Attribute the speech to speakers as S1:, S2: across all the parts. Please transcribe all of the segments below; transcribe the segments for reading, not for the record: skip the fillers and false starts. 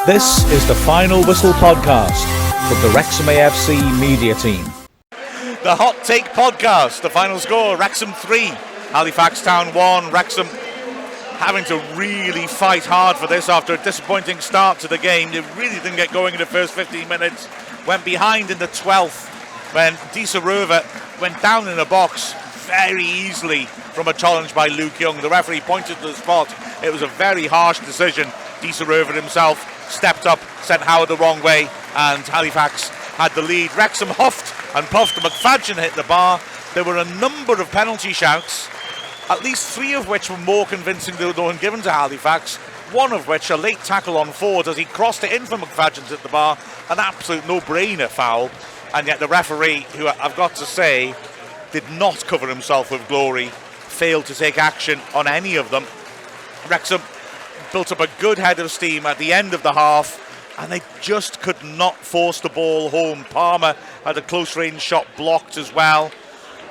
S1: This is the Final Whistle podcast from the Wrexham AFC media team.
S2: The Hot Take podcast, the final score, Wrexham 3, Halifax Town 1. Wrexham having to really fight hard for this after a disappointing start to the game. They really didn't get going in the first 15 minutes. Went behind in the 12th when Tozer went down in the box very easily from a challenge by Luke Young. The referee pointed to the spot. It was a very harsh decision. Tozer himself stepped up, sent Howard the wrong way, and Halifax had the lead. Wrexham huffed and puffed. McFadden hit the bar. There were a number of penalty shouts, at least 3 of which were more convincing than the one given to Halifax. One of which, a late tackle on Ford as he crossed it in for McFadden at the bar. An absolute no-brainer foul. And yet the referee, who I've got to say, did not cover himself with glory, failed to take action on any of them. Wrexham built up a good head of steam at the end of the half, and they just could not force the ball home. Palmer had a close-range shot blocked as well.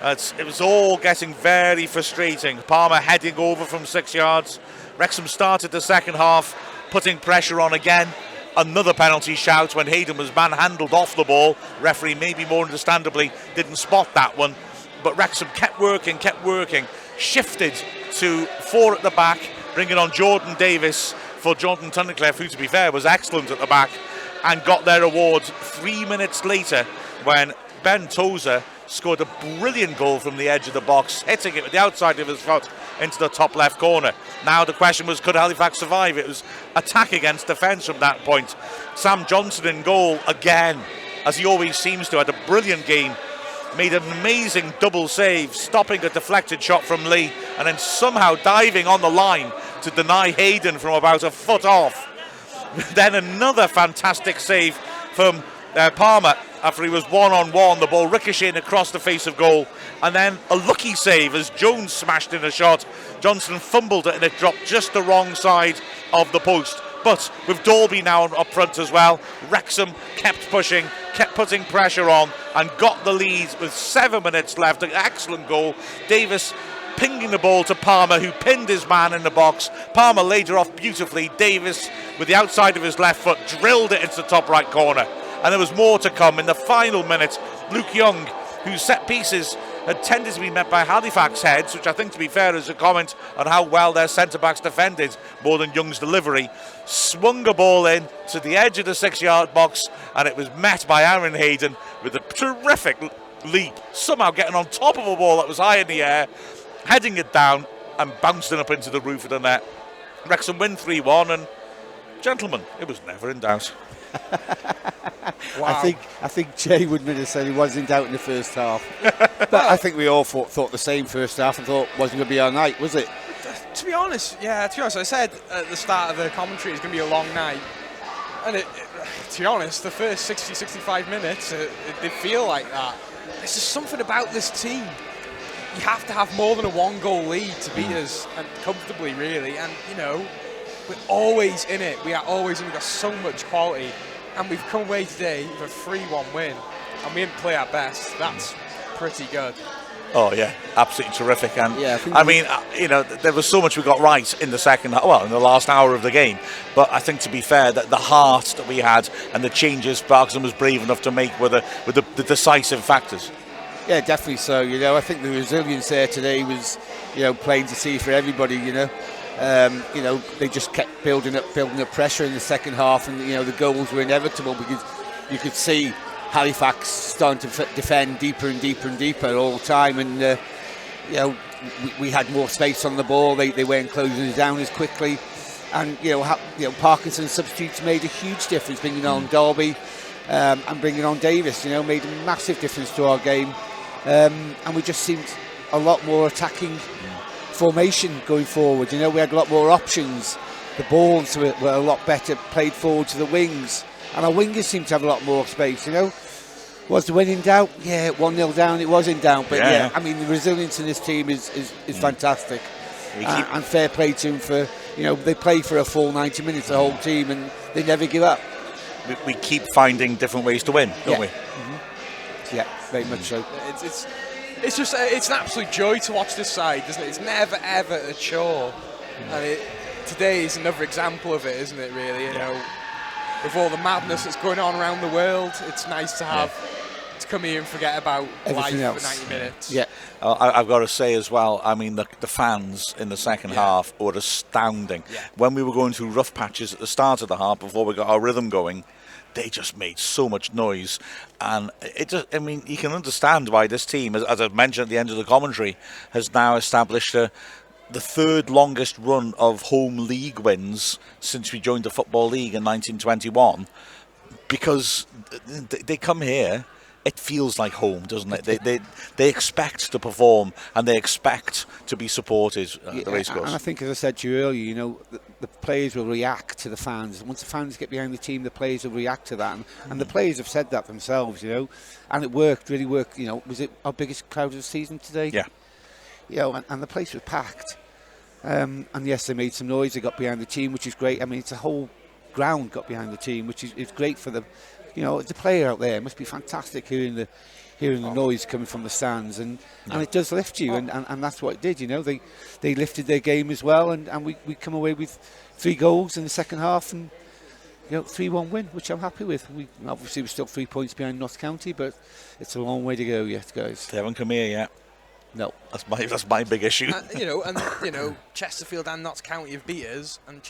S2: It was all getting very frustrating. Palmer heading over from 6 yards. Wrexham started the second half, putting pressure on again. Another penalty shout when Hayden was manhandled off the ball. Referee, maybe more understandably, didn't spot that one. But Wrexham kept working, shifted to 4 at the back, bringing on Jordan Davis for Jordan Tunnicliffe, who, to be fair, was excellent at the back, and got their awards 3 minutes later when Ben Tozer scored a brilliant goal from the edge of the box, hitting it with the outside of his foot into the top left corner. Now the question was, could Halifax survive? It was attack against defence from that point. Sam Johnson in goal again, as he always seems to, had a brilliant game. Made an amazing double save, stopping a deflected shot from Lee, and then somehow diving on the line to deny Hayden from about a foot off. Then another fantastic save from Palmer after he was one-on-one, the ball ricocheting across the face of goal, and then a lucky save as Jones smashed in a shot. Johnson fumbled it and it dropped just the wrong side of the post. But with Dalby now up front as well, Wrexham kept pushing, kept putting pressure on, and got the lead with 7 minutes left. An excellent goal. Davis pinging the ball to Palmer, who pinned his man in the box. Palmer laid her off beautifully. Davis, with the outside of his left foot, drilled it into the top right corner. And there was more to come in the final minute. Luke Young, whose set pieces had tended to be met by Halifax heads, which I think, to be fair, is a comment on how well their centre-backs defended more than Young's delivery, swung a ball in to the edge of the 6-yard box, and it was met by Aaron Hayden with a terrific leap, somehow getting on top of a ball that was high in the air, heading it down and bouncing up into the roof of the net. Wrexham win 3-1, and gentlemen, it was never in doubt.
S3: Wow. I think Jay would have said he was in doubt in the first half. But I think we all thought the same first half and thought it wasn't going to be our night, was it?
S4: To be honest, I said at the start of the commentary it's going to be a long night. And to be honest, the first 60-65 minutes, they feel like that. There's just something about this team. You have to have more than a 1-goal lead to beat us, and comfortably, really. And, we're always in it. We are always in it. We've got so much quality. And we've come away today with a 3-1 win. And we didn't play our best. That's pretty good.
S2: Oh, yeah, absolutely terrific. And
S3: yeah,
S2: there was so much we got right in the in the last hour of the game. But I think, to be fair, that the heart that we had and the changes Parkinson was brave enough to make were the decisive factors.
S3: Yeah, definitely so. I think the resilience there today was, plain to see for everybody. They just kept building up pressure in the second half, and the goals were inevitable because you could see Halifax starting to defend deeper and deeper and deeper all the time, and we had more space on the ball. They weren't closing us down as quickly, and Parkinson's substitutes made a huge difference, bringing on Dalby and bringing on Davis. Made a massive difference to our game, and we just seemed a lot more attacking formation going forward. We had a lot more options. The balls were a lot better played forward to the wings, and our wingers seemed to have a lot more space. Was the win in doubt? Yeah, 1-0 down, it was in doubt, but the resilience in this team is fantastic, and fair play to them for they play for a full 90 minutes, the whole team, and they never give up.
S2: We keep finding different ways to win, don't we?
S3: Mm-hmm. Yeah, very much so.
S4: It's an absolute joy to watch this side, isn't it? It's never ever a chore, and today is another example of it, isn't it? Really, with all the madness that's going on around the world, it's nice to have to come here and forget about
S3: Everything
S4: life
S3: else.
S4: for 90 minutes.
S3: Yeah.
S2: I've got to say as well, I mean, the fans in the second half were astounding.
S4: Yeah.
S2: When we were going through rough patches at the start of the half before we got our rhythm going, they just made so much noise. And it just, I mean, you can understand why this team, as I mentioned at the end of the commentary, has now established the third longest run of home league wins since we joined the Football League in 1921, because they come here, it feels like home, doesn't it? They expect to perform and they expect to be supported at the racecourse.
S3: And I think, as I said to you earlier, you know, the players will react to the fans. Once the fans get behind the team, the players will react to that. And the players have said that themselves, you know. And it really worked. You know, was it our biggest crowd of the season today?
S2: Yeah.
S3: You know, and the place was packed. And yes, they made some noise. They got behind the team, which is great. I mean, it's a whole ground got behind the team, which is great for them. You know, the player out there, it must be fantastic hearing the noise coming from the stands, and it does lift you, and that's what it did. You know, they lifted their game as well, and we come away with 3 goals in the second half, and 3-1 win, which I'm happy with. We're still 3 points behind Notts County, but it's a long way to go yet, guys.
S2: They haven't come here yet.
S3: No,
S2: that's my big issue.
S4: Chesterfield and Notts County have beat us, and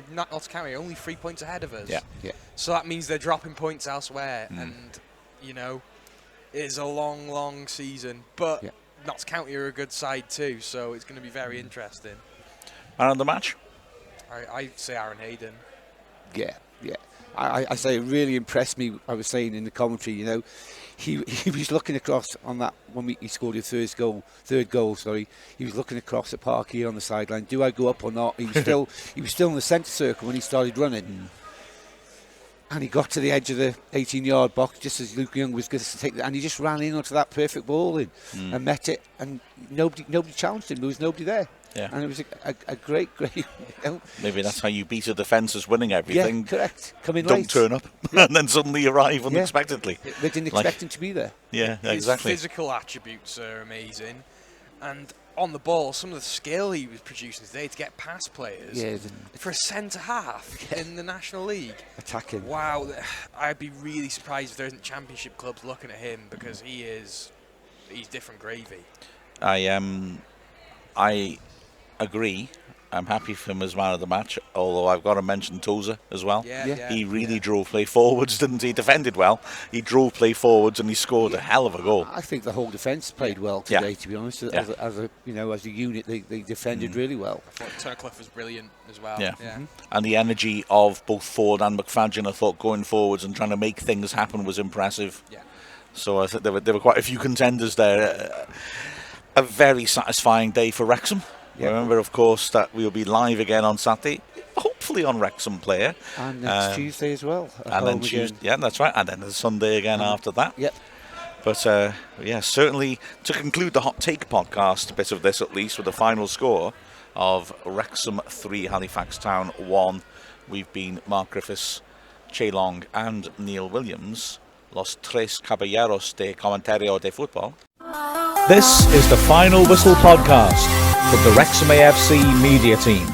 S4: Notts County are only 3 points ahead of us.
S3: Yeah.
S4: So that means they're dropping points elsewhere, and it's a long, long season. But Notts County are a good side too, so it's going to be very interesting.
S2: Man of the match?
S4: I'd say Aaron Hayden.
S3: Yeah. I say it really impressed me. I was saying in the commentary, you know, he was looking across on that when he scored his third goal. He was looking across at Park here on the sideline. Do I go up or not? He was still in the centre circle when he started running. And he got to the edge of the 18-yard box just as Luke Young was going to take it, and he just ran in onto that perfect ball and met it, and nobody challenged him. There was nobody there.
S2: Yeah.
S3: And it was a great.
S2: Maybe that's how you beat a defence, is winning everything.
S3: Yeah, correct. Come in
S2: Don't
S3: late.
S2: turn up and then suddenly arrive unexpectedly.
S3: They didn't expect him to be there.
S2: Yeah, exactly.
S4: His physical attributes are amazing, and on the ball, some of the skill he was producing today to get past players for a centre half in the National League.
S3: Attacking.
S4: Wow, I'd be really surprised if there isn't Championship clubs looking at him, because he's different gravy.
S2: I agree. I'm happy for him as man of the match, although I've got to mention Tozer as well. He really drove play forwards, didn't he? Defended well. He drove play forwards and he scored a hell of a goal.
S3: I think the whole defence played well today, to be honest. As a unit, they defended really well.
S4: I thought Turcliffe was brilliant as well.
S2: And the energy of both Ford and McFadden, I thought, going forwards and trying to make things happen was impressive. So I think there were quite a few contenders there. A very satisfying day for Wrexham. Remember, of course, that we'll be live again on Saturday, hopefully on Wrexham Player.
S3: And next Tuesday as well.
S2: And then Tuesday, that's right. And then the Sunday again after that. But certainly to conclude the Hot Take podcast, a bit of this at least, with the final score of Wrexham 3, Halifax Town 1. We've been Mark Griffiths, Chay Long and Neil Williams. Los tres caballeros de comentario de fútbol.
S1: This is the Final Whistle podcast from the Wrexham AFC media team.